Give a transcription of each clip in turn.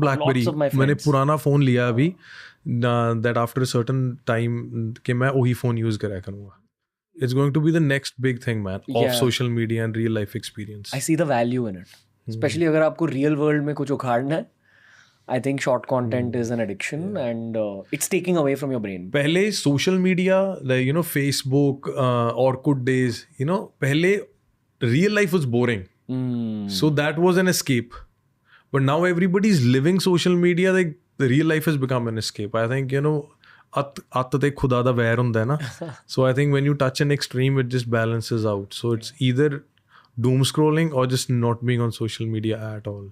BlackBerry Lots of my मैंने friends. पुराना phone लिया अभी that after a certain time कि मैं वही फ़ोन यूज़ करा करूँगा. It's going to be the next big thing, man, of Yeah. social media and real life experience. I see the value in it. Especially अगर आपको real world में कुछ उखाड़ना है, I think short content is an addiction and it's taking away from your brain. पहले social media, like, you know, Facebook, Orkut days, you know, पहले real life was boring. So that was an escape. But now everybody's living social media, like the real life has become an escape. I think, you know, at te khuda da vair hunda hai na. So I think when you touch an extreme, it just balances out. So it's either doom scrolling or just not being on social media at all.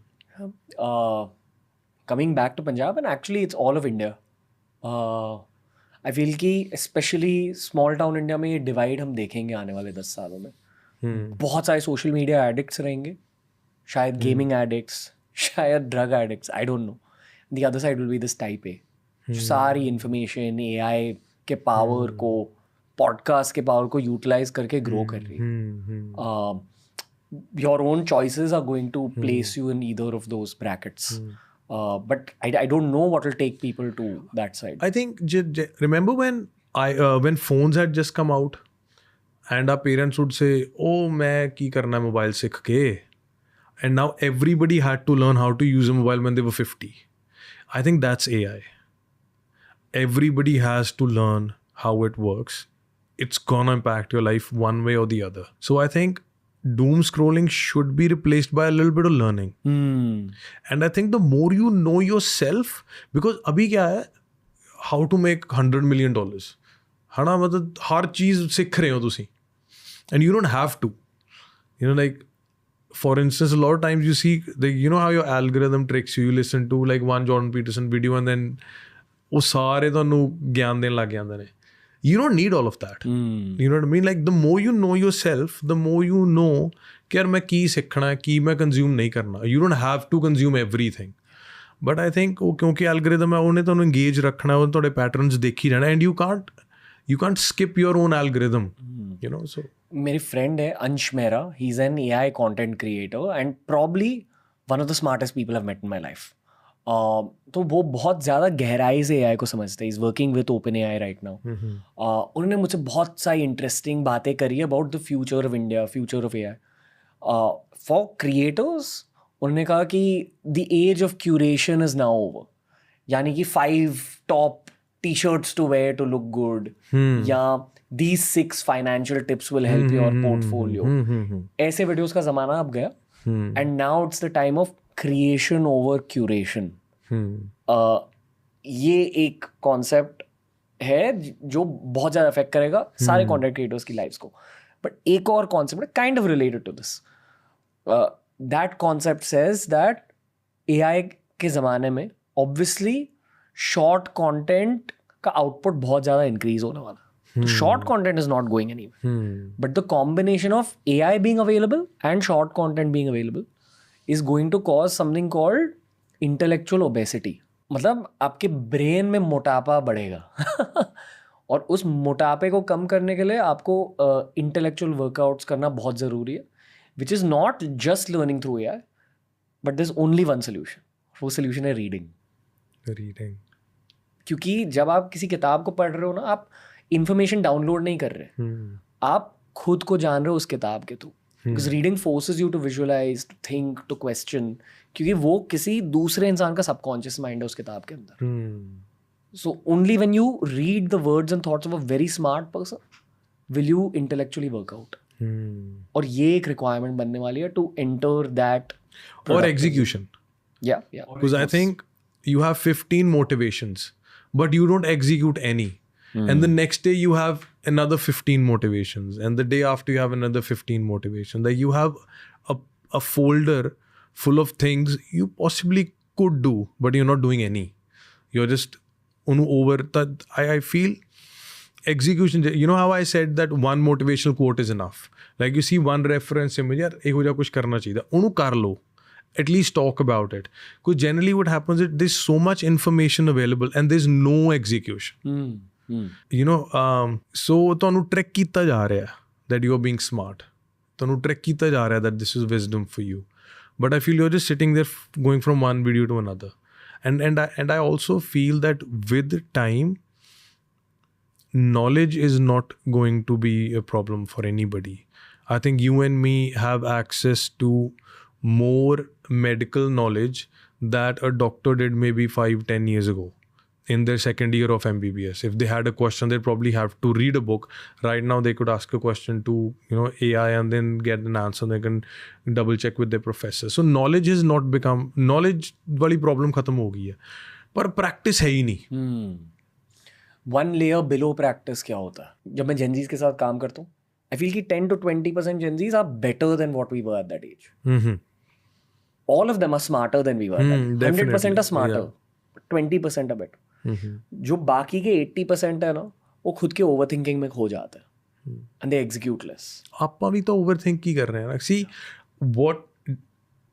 Coming back to Punjab, and actually it's all of India. I feel कि especially small town India में ये divide हम देखेंगे आने वाले 10 सालों में. बहुत सारे social media addicts रहेंगे, शायद gaming addicts, शायद drug addicts, I don't know. The other side will be this type A. जो सारी information, AI के power को, podcast के power को utilize करके grow कर रही है. Your own choices are going to place you in either of those brackets. But I don't know what will take people to that side. I think, remember when phones had just come out and our parents would say, oh, मैं की करना है mobile सीख के. And now everybody had to learn how to use a mobile when they were 50. I think that's AI. Everybody has to learn how it works. It's gonna impact your life one way or the other. So I think doom scrolling should be replaced by a little bit of learning. And I think the more you know yourself, because abhi kya hai, how to make $100 million. है ना, मतलब हर चीज सीख रहे हो तुसी. And you don't have to. You know, like, for instance, a lot of times you see, you know how your algorithm tricks you. You listen to like one Jordan Peterson video and then वो सारे ਤੁਹਾਨੂੰ ਗਿਆਨ ਦੇਣ ਲੱਗ ਜਾਂਦੇ ਨੇ. You don't need all of that. You know what I mean? Like, the more you know yourself, the more you know कि यार मैं ਕੀ ਸਿੱਖਣਾ ਹੈ, ਕੀ ਮੈਂ consume ਨਹੀਂ ਕਰਨਾ. You don't have to consume everything. But I think ਉਹ ਕਿਉਂਕਿ algorithm ਹੈ, ਉਹਨੇ ਤੁਹਾਨੂੰ engage ਰੱਖਣਾ, ਉਹਨੇ ਤੁਹਾਡੇ patterns ਦੇਖੀ ਰਹਿਣਾ, and you can't skip your own algorithm. You know, so. मेरी friend है अंश Mehra. He's an AI content creator and probably one of the smartest people I've met in my life. तो वो बहुत ज़्यादा गहराई से AI को समझते हैं. He's working with OpenAI right now. उन्होंने मुझसे बहुत सारी इंटरेस्टिंग बातें करी about the future of India, future of AI. For creators, उन्होंने कहा कि the age of curation is now over. यानी कि 5 top t-shirts to wear to look good, या these 6 financial tips will help your portfolio. ऐसे videos का ज़माना अब गया. And now it's the time of creation over curation. ये एक कॉन्सेप्ट है जो बहुत ज़्यादा अफेक्ट करेगा सारे कंटेंट क्रिएटर्स की लाइफ्स को. बट एक और कॉन्सेप्ट है kind of related to this. That concept says that AI के ज़माने में ऑब्वियसली शॉर्ट कंटेंट का आउटपुट बहुत ज़्यादा इंक्रीज होने वाला. So short content is not going anywhere. But the combination of AI being available and short content being available is going to cause something called intellectual obesity. मतलब आपके brain में मोटापा बढ़ेगा. और उस मोटापे को कम करने के लिए आपको intellectual workouts करना बहुत ज़रूरी है. Which is not just learning through AI, but there's only one solution. वो solution है reading. क्योंकि जब आप किसी किताब को पढ़ रहे हो ना, आप इन्फॉर्मेशन डाउनलोड नहीं कर रहे, आप खुद को जान रहे हो उस किताब के through. Because reading forces you to visualize, to think, to question, क्योंकि वो किसी दूसरे इंसान का सबकॉन्शियस माइंड है उस किताब के अंदर. So only when you read the words and thoughts of a very smart person will you intellectually workout. और ये एक रिक्वायरमेंट बनने वाली है टू एंटर दैट. और execution. Yeah. Because I think you have 15 motivations, but you don't execute any. And the next day you have another 15 motivations, and the day after you have another 15 motivations. Like, you have a folder full of things you possibly could do, but you're not doing any. You're just over that. I feel execution, you know how I said that one motivational quote is enough. Like, you see one reference image, yaar ek ho ja kuch karna chahiye, onu kar lo. At least talk about it. Because generally what happens is there's so much information available and there's no execution. You know, so ਤੁਹਾਨੂੰ trick ਕੀਤਾ ਜਾ ਰਿਹਾ that you are being smart. ਤੁਹਾਨੂੰ trick ਕੀਤਾ ਜਾ ਰਿਹਾ that this is wisdom for you. But I feel you're just sitting there going from one video to another. and I also feel that with time, knowledge is not going to be a problem for anybody. I think you and me have access to more medical knowledge that a doctor did maybe 5-10 years ago in their second year of MBBS. If they had a question, they'd probably have to read a book. Right now, they could ask a question to AI and then get an answer. They can double check with their professor. So knowledge has not become, knowledge वाली problem खत्म हो गई है, पर practice है ही नहीं. One layer below practice क्या होता है? जब मैं जेनजीज के साथ काम करता हूँ, आई फील कि 10 to 20% Gen Zs are better than what we were at that age. All of them are smarter than we were. 100% are smarter, but 20% are better. जो बाकी के 80% है ना, वो खुद के ओवरथिंकिंग में खो जाते हैं and they execute less. ਆਪਾਂ भी तो overthink ही कर रहे हैं ना. See, what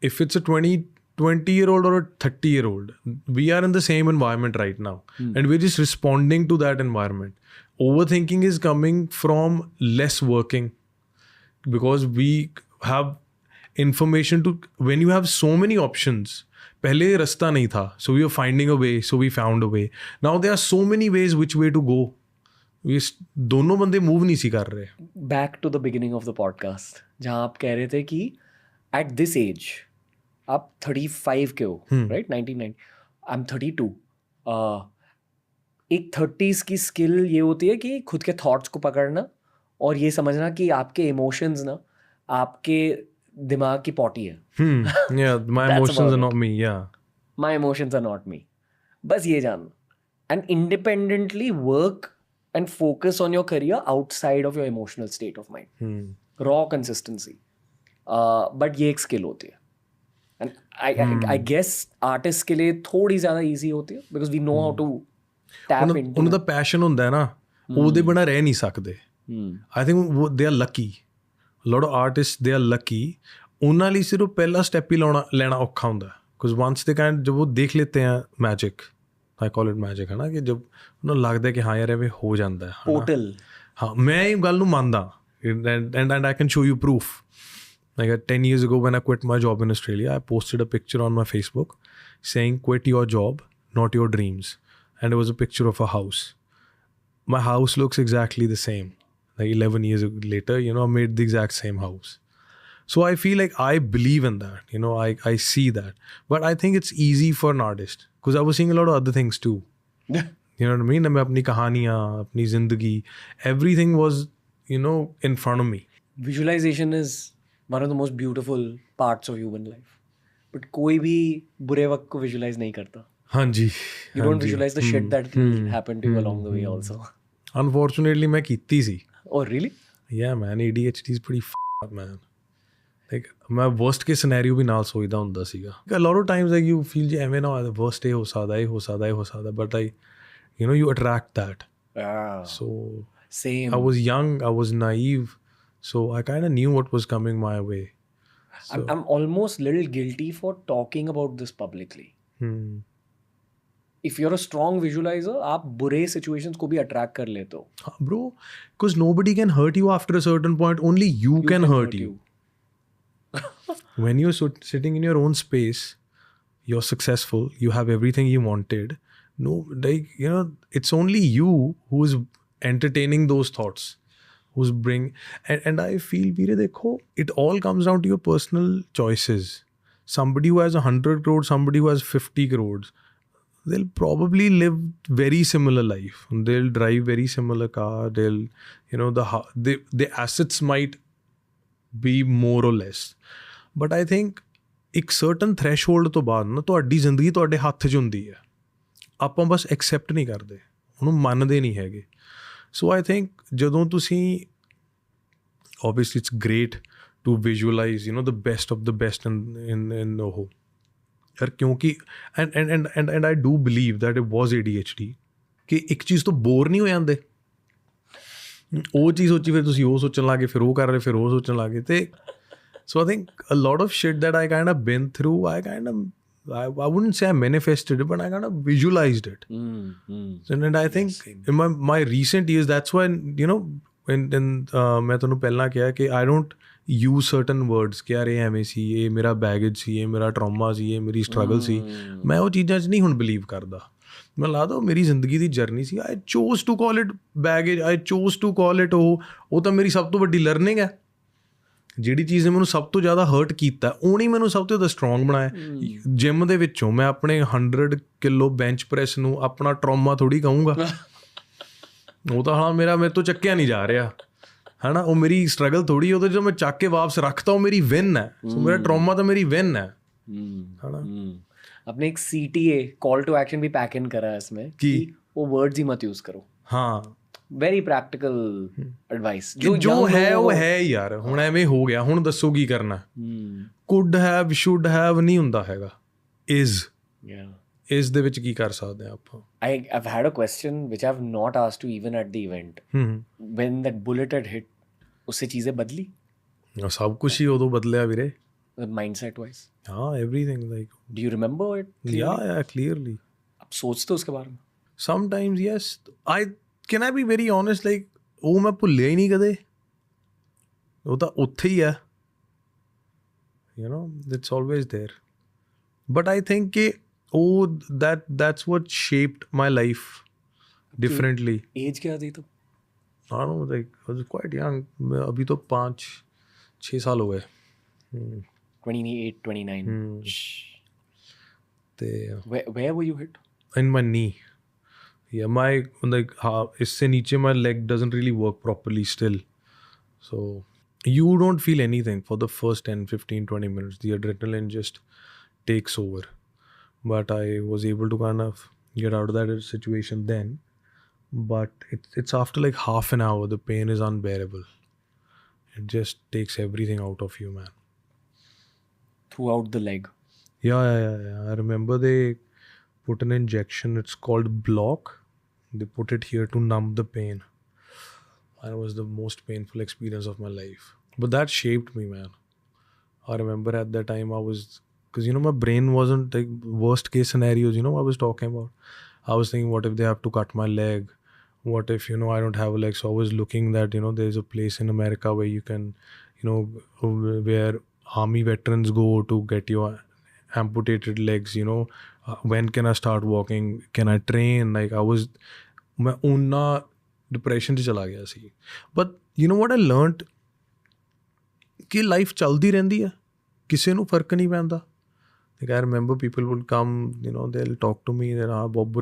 if it's a 20-year-old or a 30-year-old? We are in the same environment right now, and we're just responding to that environment. Overthinking is coming from less working, because we have information to, when you have so many options. पहले रास्ता नहीं था, so we were finding a way, so we found a way. Now there are so many ways which way to go. दोनों बंदे move नहीं see कर रहे. Back to the beginning of the podcast, जहाँ आप कह रहे थे कि एट दिस एज आप 35 के हो, राइट? 99, I am 32. एक 30s की स्किल ये होती है कि खुद के थॉट्स को पकड़ना और ये समझना कि आपके इमोशंस ना आपके दिमाग की पॉटी है. Yeah, my emotions are not me. Yeah. My emotions are not me. बस ये जानना. And independently work and focus on your career outside of your emotional state of mind. Raw consistency. But ये एक skill होती है. And I guess artists के लिए थोड़ी ज़्यादा easy होती है because we know how to tap into. उनका passion ਹੁੰਦਾ है ना, ਉਹਦੇ ਬਿਨਾਂ ਰਹਿ ਨਹੀਂ ਸਕਦੇ. I think they are lucky. A lot of artists, they are lucky. ਉਹਨਾਂ ਲਈ ਸਿਰਫ ਪਹਿਲਾ ਸਟੈਪ ਹੀ ਲੈਣਾ ਔਖਾ ਹੁੰਦਾ, because once they kind जब वो देख लेते हैं magic, I call it magic, है ना, कि जब ਉਹਨਾਂ ਨੂੰ ਲੱਗਦਾ ਕਿ ਹਾਂ ਯਾਰ ਐਵੇਂ ਹੋ ਜਾਂਦਾ ਹੈ. Portal. ਹਾਂ, ਮੈਂ ਇਹ ਗੱਲ ਨੂੰ ਮੰਨਦਾ, and I can show you proof. Like 10 years ago when I quit my job in Australia, I posted a picture on my Facebook saying quit your job, not your dreams. And it was a picture of a house. My house looks exactly the same. Like 11 years later, I made the exact same house. So I feel like I believe in that, I see that. But I think it's easy for an artist because I was seeing a lot of other things too. You know what I mean? मैं अपनी कहानियाँ, अपनी ज़िंदगी, everything was, in front of me. Visualization is one of the most beautiful parts of human life. But कोई भी बुरे वक्त को visualize नहीं करता. हाँ जी. You don't visualize the shit that happened to you along the way also. Unfortunately, मैं कीती सी. Oh, really? Yeah, man. ADHD is pretty f***ed, man. Like, मैं worst case scenario भी ਨਾਲ ਸੋਚਦਾ ਹੁੰਦਾ ਸੀਗਾ. A lot of times like you feel ਜੀ ਐਵੇਂ ਨਾ worst ਇਹ ਹੋ ਸਕਦਾ, but like, you attract that. Yeah. So Same. I was young, I was naive, so I kind of knew what was coming my way. So, I'm almost a little guilty for talking about this publicly. If you're a strong visualizer, आप बुरे situations को भी attract कर लेते हो. Bro, because nobody can hurt you after a certain point. Only you can hurt you. When you're sitting in your own space, you're successful, you have everything you wanted. No, like, it's only you who's entertaining those thoughts, who's and I feel, Veere, dekho, it all comes down to your personal choices. Somebody who has 100 crores, somebody who has 50 crores, they'll probably live very similar life. They'll drive very similar car. They'll, the assets might be more or less. But I think ਇੱਕ certain threshold ਤੋਂ ਬਾਅਦ ਨਾ ਤੁਹਾਡੀ ਜ਼ਿੰਦਗੀ ਤੁਹਾਡੇ ਹੱਥ 'ਚ ਹੁੰਦੀ ਹੈ. ਆਪਾਂ ਬਸ accept ਨਹੀਂ ਕਰਦੇ, ਉਹਨੂੰ ਮੰਨਦੇ ਨਹੀਂ ਹੈਗੇ. So I think ਜਦੋਂ ਤੁਸੀਂ, obviously it's great to visualize, the best of the best in ਉਹ. ਯਾਰ ਕਿਉਂਕਿ and I do believe that it was ADHD ਕਿ ਇੱਕ ਚੀਜ਼ ਤੋਂ ਬੋਰ ਨਹੀਂ ਹੋ ਜਾਂਦੇ. ਉਹ ਚੀਜ਼ ਸੋਚੀ ਫਿਰ ਤੁਸੀਂ ਉਹ ਸੋਚਣ ਲੱਗੇ, ਫਿਰ ਉਹ ਕਰ ਰਹੇ, ਫਿਰ ਉਹ ਸੋਚਣ ਲੱਗੇ. ਤੇ so I think a lot of shit that I kind of been through, I wouldn't say I manifested it, but I kind of visualized it. And I think in my recent years, that's when, when मैं ਤੁਹਾਨੂੰ ਪਹਿਲਾਂ ਕਿਹਾ ਕਿ I don't use certain words ਕਿ ਯਾਰ ਇਹ ਐਵੇਂ ਸੀ, ਇਹ ਮੇਰਾ ਬੈਗੇਜ ਸੀ, ਇਹ ਮੇਰਾ ਟਰਾਮਾ ਸੀ, ਇਹ ਮੇਰੀ ਸਟਰਗਲ ਸੀ, ਮੈਂ ਉਹ ਚੀਜ਼ਾਂ 'ਚ ਨਹੀਂ ਹੁਣ ਬਿਲੀਵ ਕਰਦਾ। ਮੈਨੂੰ ਲੱਗਦਾ ਉਹ ਮੇਰੀ ਜ਼ਿੰਦਗੀ ਦੀ ਜਰਨੀ ਸੀ। I chose to call it baggage, I chose to call it ਉਹ ਤਾਂ ਮੇਰੀ ਸਭ ਤੋਂ ਵੱਡੀ ਲਰਨਿੰਗ ਹੈ। ਜਿਹੜੀ ਚੀਜ਼ ਨੇ ਮੈਨੂੰ ਸਭ ਤੋਂ ਜ਼ਿਆਦਾ ਹਰਟ ਕੀਤਾ ਉਹਨੇ ਮੈਨੂੰ ਸਭ ਤੋਂ ਜ਼ਿਆਦਾ ਸਟਰੋਂਗ ਬਣਾਇਆ। ਜਿਮ ਦੇ ਵਿੱਚੋਂ ਮੈਂ ਆਪਣੇ 100 ਕਿਲੋ ਬੈਂਚ ਪ੍ਰੈਸ ਨੂੰ ਆਪਣਾ ਟਰਾਮਾ ਥੋੜ੍ਹੀ ਕਹੂੰਗਾ। ਉਹ ਤਾਂ ਹਾਂ ਮੇਰੇ ਤੋਂ ਚੱਕਿਆ ਨਹੀਂ ਜਾ ਰਿਹਾ ਹੈ ਨਾ, ਉਹ ਮੇਰੀ ਸਟਰਗਲ ਥੋੜੀ। ਉਹਦੇ ਜਦੋਂ ਮੈਂ ਚੱਕ ਕੇ ਵਾਪਸ ਰੱਖਤਾ ਉਹ ਮੇਰੀ ਵਿਨ ਹੈ। ਸੋ ਮੇਰਾ ਟਰਾਮਾ ਤਾਂ ਮੇਰੀ ਵਿਨ है ना। आपने एक CTA कॉल टू एक्शन भी पैक इन करा है इसमें कि वो वर्ड्स ही मत यूज करो। हाँ, वेरी प्रैक्टिकल एडवाइस। जो है वो है यार। ਹੁਣ ਐਵੇਂ ਹੋ ਗਿਆ, ਹੁਣ ਦੱਸੋ ਕੀ ਕਰਨਾ। ਕੁਡ ਹੈਵ, ਸ਼ੁਡ ਹੈਵ ਨਹੀਂ ਹੁੰਦਾ ਹੈਗਾ। ਇਸ ਦੇ ਵਿੱਚ ਕੀ ਕਰ ਸਕਦੇ ਆ ਆਪਾਂ। I've had a question which I've not asked you even at the event. When that bullet had hit, उससे चीजें बदली? ਸਭ ਕੁਝ ਹੀ ਉਦੋਂ ਬਦਲਿਆ ਵੀਰੇ। Mindset wise? हाँ, everything like. Do you remember it? Yeah, clearly. आप सोचते हो उसके बारे में? Sometimes yes. Can I be very honest, like ਉਹ ਮੈਂ ਭੁੱਲਿਆ ਹੀ ਨਹੀਂ ਕਦੇ। ਉਹ ਤਾਂ ਉੱਥੇ ਹੀ ਹੈ, you know, it's always there. But I think ਕਿ ਉਹ that's what shaped my life differently. Age क्या थी तब? I don't know, like I was quite young. अभी तो 5-6 साल हो गए। 28, 29. Where were you hit? In my knee. Yeah, my like इससे नीचे my leg doesn't really work properly still. So you don't feel anything for the first 10, 15, 20 minutes. The adrenaline just takes over. But I was able to kind of get out of that situation then. But it's after like half an hour, the pain is unbearable. It just takes everything out of you, man. Throughout the leg? Yeah. I remember they put an injection. It's called block. They put it here to numb the pain. And it was the most painful experience of my life. But that shaped me, man. I remember at that time because, you know, my brain wasn't like worst case scenarios, you know, I was talking about. I was thinking, what if they have to cut my leg? What if, you know, I don't have a leg? So I was looking that, you know, there's a place in America where you can, you know, where army veterans go to get your amputated legs, you know. When can I start walking? Can I train? Like मैं उन्ना depression 'ਚ चला गया ਸੀ। But you know what I learned? कि life चलती रहती है, ਕਿਸੇ ਨੂੰ ਫਰਕ ਨਹੀਂ ਪੈਂਦਾ। Like I remember people would come, you know, they'll talk to me, then बहुत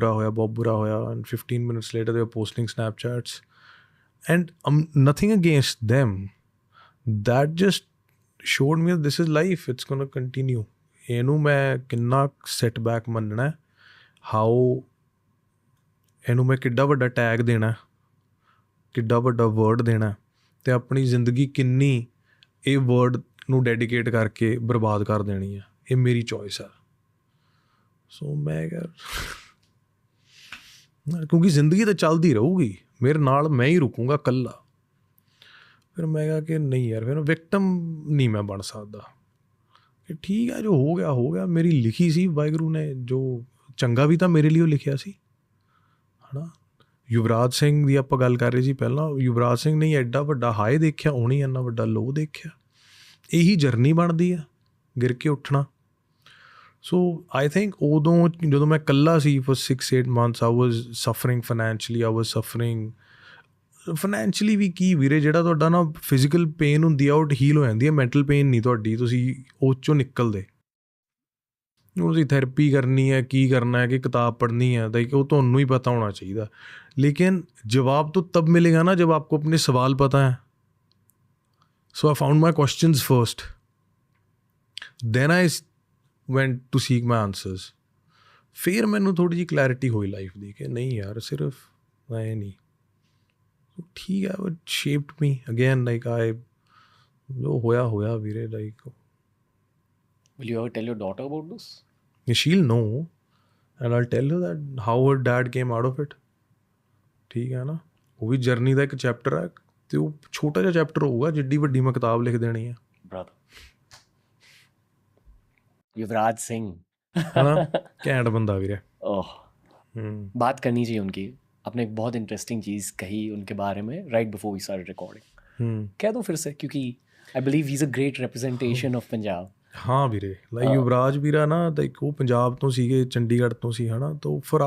बुरा होया, and 15 minutes later they were posting Snapchats. And nothing against them. That just showed me that this is life, it's going to continue. ਇਹਨੂੰ ਮੈਂ ਕਿੰਨਾ setback ਮੰਨਣਾ, how ਇਹਨੂੰ ਮੈਂ ਕਿੱਡਾ ਵੱਡਾ ਟੈਗ ਦੇਣਾ, ਕਿੱਡਾ ਵੱਡਾ ਵਰਡ ਦੇਣਾ, ਤੇ ਆਪਣੀ ਜ਼ਿੰਦਗੀ ਕਿੰਨੀ ਇਹ ਵਰਡ ਨੂੰ ਡੈਡੀਕੇਟ ਕਰਕੇ ਬਰਬਾਦ ਕਰ ਦੇਣੀ ਆ। ਇਹ ਮੇਰੀ ਚੋਇਸ ਆ। ਸੋ ਮੈਂ ਕਿਹਾ ਕਿਉਂਕਿ ਜ਼ਿੰਦਗੀ ਤਾਂ ਚੱਲਦੀ ਰਹੂਗੀ ਮੇਰੇ ਨਾਲ, ਮੈਂ ਹੀ ਰੁਕੂੰਗਾ ਇਕੱਲਾ। ਫਿਰ ਮੈਂ ਕਿਹਾ ਕਿ ਨਹੀਂ ਯਾਰ, ਫਿਰ ਵਿਕਟਮ ਨਹੀਂ ਮੈਂ ਬਣ ਸਕਦਾ। ਕਿ ਠੀਕ ਹੈ, ਜੋ ਹੋ ਗਿਆ। ਮੇਰੀ ਲਿਖੀ ਸੀ ਵਾਹਿਗੁਰੂ ਨੇ, ਜੋ ਚੰਗਾ ਵੀ ਤਾਂ ਮੇਰੇ ਲਈ ਉਹ ਲਿਖਿਆ ਸੀ, ਹੈ ਨਾ। ਯੁਵਰਾਜ ਸਿੰਘ ਦੀ ਆਪਾਂ ਗੱਲ ਕਰ ਰਹੇ ਸੀ ਪਹਿਲਾਂ। ਯੁਵਰਾਜ ਸਿੰਘ ਨੇ ਐਡਾ ਵੱਡਾ ਹਾਈ ਦੇਖਿਆ, ਉਹਨੇ ਇੰਨਾ ਵੱਡਾ ਲੋ ਦੇਖਿਆ। ਇਹੀ ਜਰਨੀ ਬਣਦੀ ਆ, ਗਿਰ ਕੇ ਉੱਠਣਾ। ਸੋ ਆਈ ਥਿੰਕ ਉਦੋਂ ਜਦੋਂ ਮੈਂ ਇਕੱਲਾ ਸੀ for 6-8 months I was suffering financially. I was suffering financially ਵੀ ਕੀ ਵੀਰੇ, ਜਿਹੜਾ ਤੁਹਾਡਾ ਨਾ ਫਿਜ਼ੀਕਲ ਪੇਨ ਹੁੰਦੀ ਆ ਉਹ ਹੀਲ ਹੋ ਜਾਂਦੀ ਹੈ, ਮੈਂਟਲ ਪੇਨ ਨਹੀਂ ਤੁਹਾਡੀ, ਤੁਸੀਂ ਉਹ 'ਚੋਂ ਨਿਕਲਦੇ। ਤੁਸੀਂ ਥੈਰੇਪੀ ਕਰਨੀ ਹੈ, ਕੀ ਕਰਨਾ ਹੈ, ਕਿ ਕਿਤਾਬ ਪੜ੍ਹਨੀ ਹੈ, ਲਾਈਕ ਉਹ ਤੁਹਾਨੂੰ ਹੀ ਪਤਾ ਹੋਣਾ ਚਾਹੀਦਾ। ਲੇਕਿਨ ਜਵਾਬ तो तब मिलेगा ना जब आपको अपने सवाल पता है. So I found my questions first. Then I went to seek my answers. ਫਿਰ ਮੈਨੂੰ ਥੋੜ੍ਹੀ ਜਿਹੀ ਕਲੈਰਿਟੀ ਹੋਈ ਲਾਈਫ ਦੀ ਕਿ ਨਹੀਂ ਯਾਰ ਸਿਰਫ ਐ ਨਹੀਂ, ਠੀਕ ਹੈ। But shaped me again, like I ਜੋ ਹੋਇਆ ਵੀਰੇ, like Will you ever tell your daughter about this? she'll know and I'll tell her that how her dad came out of it. ਠੀਕ ਹੈ ਨਾ, ਉਹ ਵੀ ਜਰਨੀ ਦਾ ਇੱਕ ਚੈਪਟਰ ਹੈ ਤੇ ਉਹ ਛੋਟਾ ਜਿਹਾ ਚੈਪਟਰ ਹੋਊਗਾ ਜਿੱਡੀ ਵੱਡੀ ਮੈਂ ਕਿਤਾਬ ਲਿਖ ਦੇਣੀ ਹੈ। Brother युवराज सिंह है ना, कैंट बंदा वीरे। ओह, बात करनी चाहिए उनकी। आपने एक बहुत इंटरेस्टिंग चीज़ कही उनके बारे में right before we started recording. कह दो फिर से, क्योंकि I believe he's a great representation of Punjab. ਹਾਂ ਵੀਰੇ ਲਾਈਕ ਯੁਵਰਾਜ ਵੀਰਾ ਨਾ ਲਾਈਕ ਉਹ ਪੰਜਾਬ ਤੋਂ ਸੀਗੇ ਚੰਡੀਗੜ੍ਹ ਤੋਂ ਸੀ ਹਨਾ ਤਾਂ ਫॉर